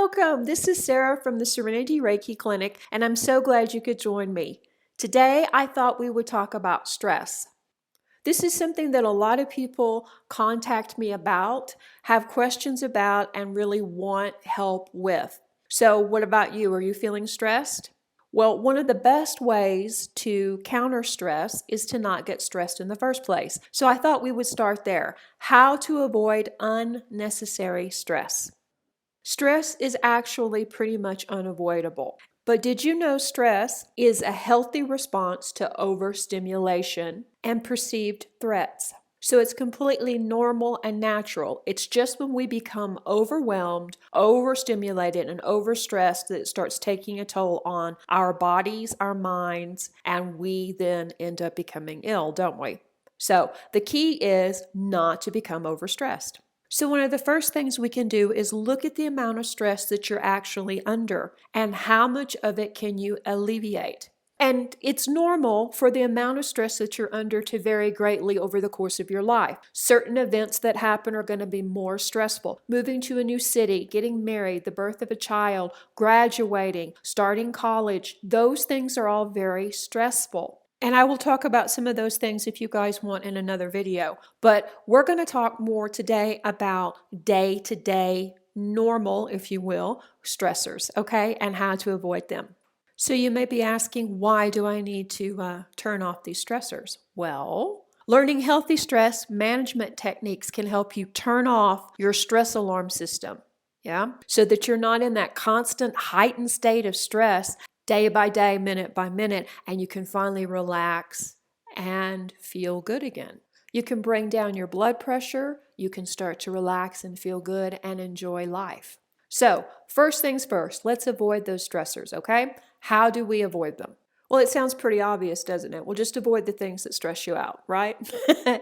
Welcome! This is Sarah from the Serenity Reiki Clinic, and I'm so glad you could join me. Today, I thought we would talk about stress. This is something that a lot of people contact me about, have questions about, and really want help with. So what about you? Are you feeling stressed? Well, one of the best ways to counter stress is to not get stressed in the first place. So I thought we would start there. How to avoid unnecessary stress. Stress is actually pretty much unavoidable. But did you know stress is a healthy response to overstimulation and perceived threats? So it's completely normal and natural. It's just when we become overwhelmed, overstimulated, and overstressed that it starts taking a toll on our bodies, our minds, and we then end up becoming ill, don't we? So the key is not to become overstressed. So one of the first things we can do is look at the amount of stress that you're actually under and how much of it can you alleviate. And it's normal for the amount of stress that you're under to vary greatly over the course of your life. Certain events that happen are going to be more stressful. Moving to a new city, getting married, the birth of a child, graduating, starting college, those things are all very stressful. And I will talk about some of those things if you guys want in another video. But we're going to talk more today about day-to-day, normal, if you will, stressors, okay, and how to avoid them. So you may be asking, why do I need to turn off these stressors? Well, learning healthy stress management techniques can help you turn off your stress alarm system, yeah, so that you're not in that constant heightened state of stress day by day, minute by minute, and you can finally relax and feel good again. You can bring down your blood pressure, you can start to relax and feel good and enjoy life. So, first things first, let's avoid those stressors, okay? How do we avoid them? Well, it sounds pretty obvious, doesn't it? Well, just avoid the things that stress you out, right?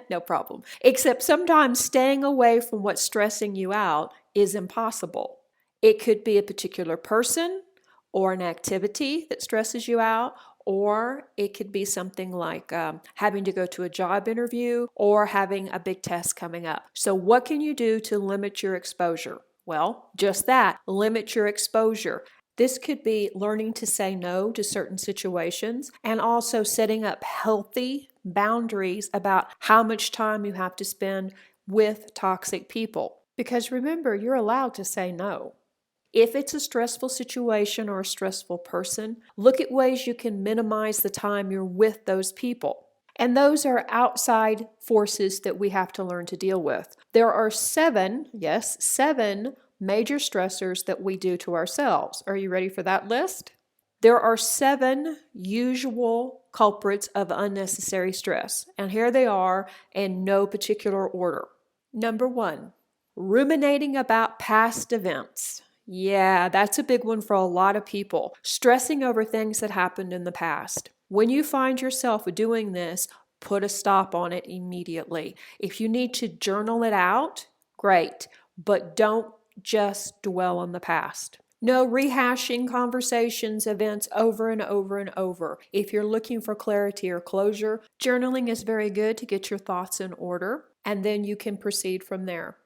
No problem. Except sometimes staying away from what's stressing you out is impossible. It could be a particular person, or an activity that stresses you out, or it could be something like having to go to a job interview or having a big test coming up. So what can you do to limit your exposure? Well, just that, limit your exposure. This could be learning to say no to certain situations and also setting up healthy boundaries about how much time you have to spend with toxic people. Because remember, you're allowed to say no. If it's a stressful situation or a stressful person, look at ways you can minimize the time you're with those people. And those are outside forces that we have to learn to deal with. There are seven major stressors that we do to ourselves. Are you ready for that list? There are 7 usual culprits of unnecessary stress. And here they are in no particular order. Number 1, ruminating about past events. Yeah, that's a big one for a lot of people. Stressing over things that happened in the past. When you find yourself doing this, put a stop on it immediately. If you need to journal it out, great, but don't just dwell on the past. No rehashing conversations, events over and over and over. If you're looking for clarity or closure, journaling is very good to get your thoughts in order, and then you can proceed from there.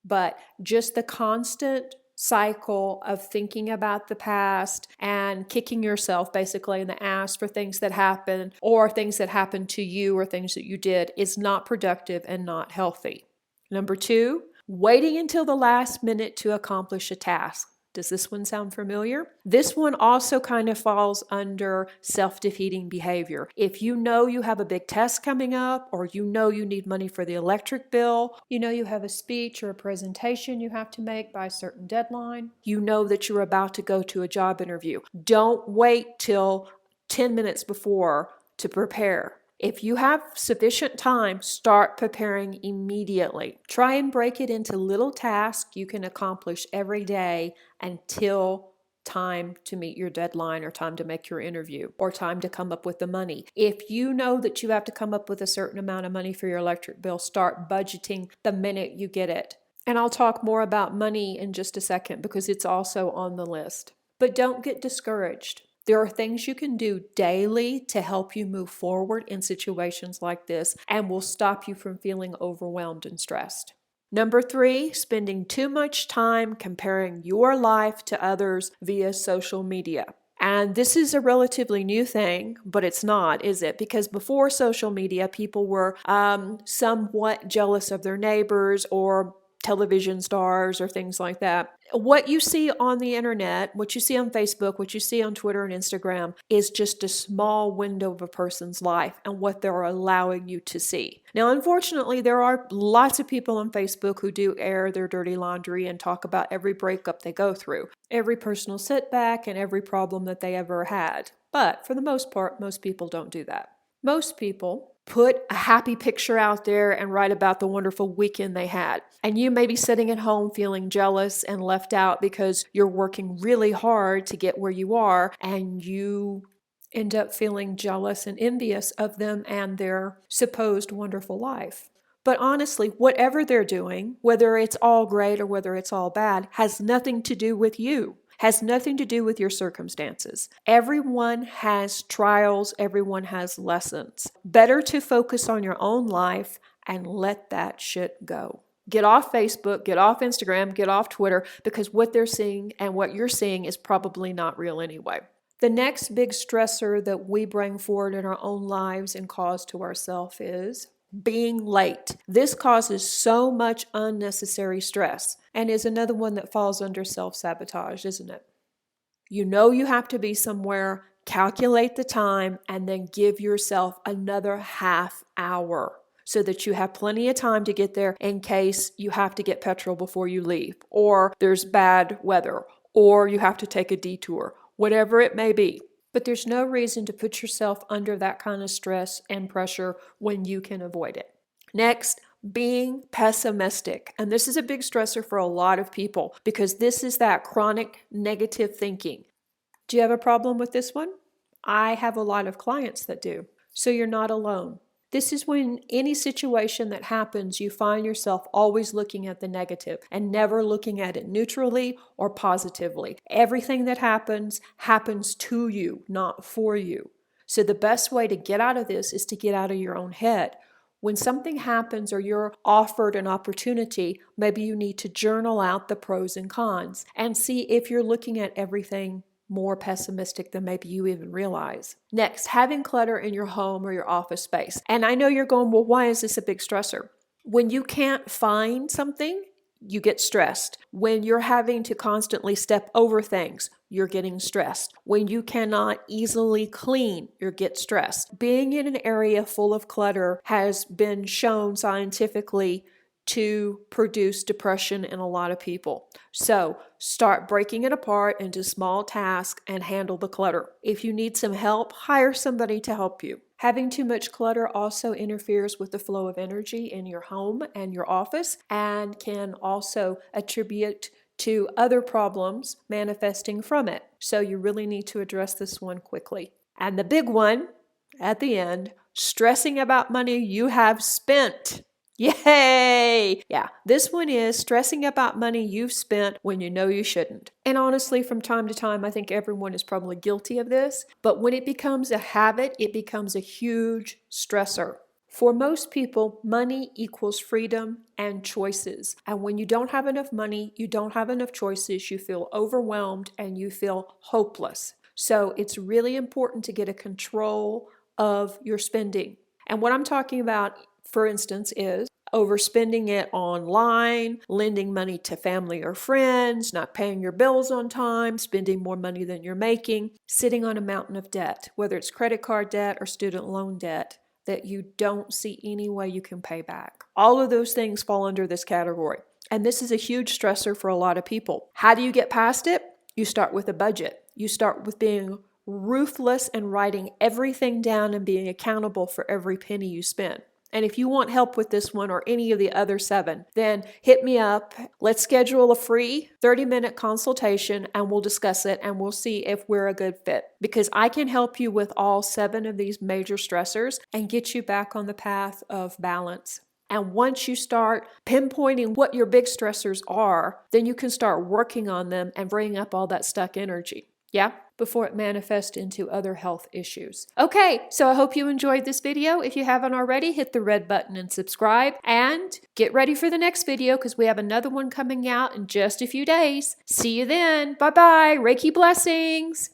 But just the constant cycle of thinking about the past and kicking yourself basically in the ass for things that happened or things that happened to you or things that you did is not productive and not healthy. Number 2, waiting until the last minute to accomplish a task. Does this one sound familiar? This one also kind of falls under self-defeating behavior. If you know you have a big test coming up, or you know you need money for the electric bill, you know you have a speech or a presentation you have to make by a certain deadline, you know that you're about to go to a job interview, don't wait till 10 minutes before to prepare. If you have sufficient time, start preparing immediately. Try and break it into little tasks you can accomplish every day until time to meet your deadline or time to make your interview or time to come up with the money. If you know that you have to come up with a certain amount of money for your electric bill, start budgeting the minute you get it. And I'll talk more about money in just a second because it's also on the list. But don't get discouraged. There are things you can do daily to help you move forward in situations like this and will stop you from feeling overwhelmed and stressed. Number 3, spending too much time comparing your life to others via social media. And this is a relatively new thing, but it's not, is it? Because before social media, people were somewhat jealous of their neighbors or television stars or things like that. What you see on the internet, what you see on Facebook, what you see on Twitter and Instagram is just a small window of a person's life and what they're allowing you to see. Now, unfortunately, there are lots of people on Facebook who do air their dirty laundry and talk about every breakup they go through, every personal setback, and every problem that they ever had. But for the most part, most people don't do that. Most people put a happy picture out there and write about the wonderful weekend they had. And you may be sitting at home feeling jealous and left out because you're working really hard to get where you are, and you end up feeling jealous and envious of them and their supposed wonderful life. But honestly, whatever they're doing, whether it's all great or whether it's all bad, has nothing to do with you. Has nothing to do with your circumstances. Everyone has trials, everyone has lessons. Better to focus on your own life and let that shit go. Get off Facebook, get off Instagram, get off Twitter, because what they're seeing and what you're seeing is probably not real anyway. The next big stressor that we bring forward in our own lives and cause to ourselves is being late. This causes so much unnecessary stress and is another one that falls under self-sabotage, isn't it? You know you have to be somewhere, calculate the time, and then give yourself another half hour so that you have plenty of time to get there in case you have to get petrol before you leave, or there's bad weather, or you have to take a detour, whatever it may be. But there's no reason to put yourself under that kind of stress and pressure when you can avoid it. Next, being pessimistic. And this is a big stressor for a lot of people because this is that chronic negative thinking. Do you have a problem with this one? I have a lot of clients that do. So you're not alone. This is when any situation that happens, you find yourself always looking at the negative and never looking at it neutrally or positively. Everything that happens to you, not for you. So the best way to get out of this is to get out of your own head. When something happens or you're offered an opportunity, maybe you need to journal out the pros and cons and see if you're looking at everything more pessimistic than maybe you even realize. Next, having clutter in your home or your office space. And I know you're going, well, why is this a big stressor? When you can't find something, you get stressed. When you're having to constantly step over things, you're getting stressed. When you cannot easily clean, you get stressed. Being in an area full of clutter has been shown scientifically to produce depression in a lot of people. So start breaking it apart into small tasks and handle the clutter. If you need some help, hire somebody to help you. Having too much clutter also interferes with the flow of energy in your home and your office and can also attribute to other problems manifesting from it. So you really need to address this one quickly. And the big one at the end, stressing about money you have spent. Yay! Yeah, this one is stressing about money you've spent when you know you shouldn't. And honestly, from time to time, I think everyone is probably guilty of this. But when it becomes a habit, it becomes a huge stressor. For most people, money equals freedom and choices. And when you don't have enough money, you don't have enough choices, you feel overwhelmed and you feel hopeless. So it's really important to get a control of your spending. And what I'm talking about, for instance, is overspending it online, lending money to family or friends, not paying your bills on time, spending more money than you're making, sitting on a mountain of debt, whether it's credit card debt or student loan debt that you don't see any way you can pay back. All of those things fall under this category. And this is a huge stressor for a lot of people. How do you get past it? You start with a budget. You start with being ruthless and writing everything down and being accountable for every penny you spend. And if you want help with this one or any of the other 7, then hit me up. Let's schedule a free 30-minute consultation and we'll discuss it and we'll see if we're a good fit. Because I can help you with all 7 of these major stressors and get you back on the path of balance. And once you start pinpointing what your big stressors are, then you can start working on them and bringing up all that stuck energy. Yeah, before it manifests into other health issues. Okay, so I hope you enjoyed this video. If you haven't already, hit the red button and subscribe. And get ready for the next video because we have another one coming out in just a few days. See you then. Bye-bye. Reiki blessings.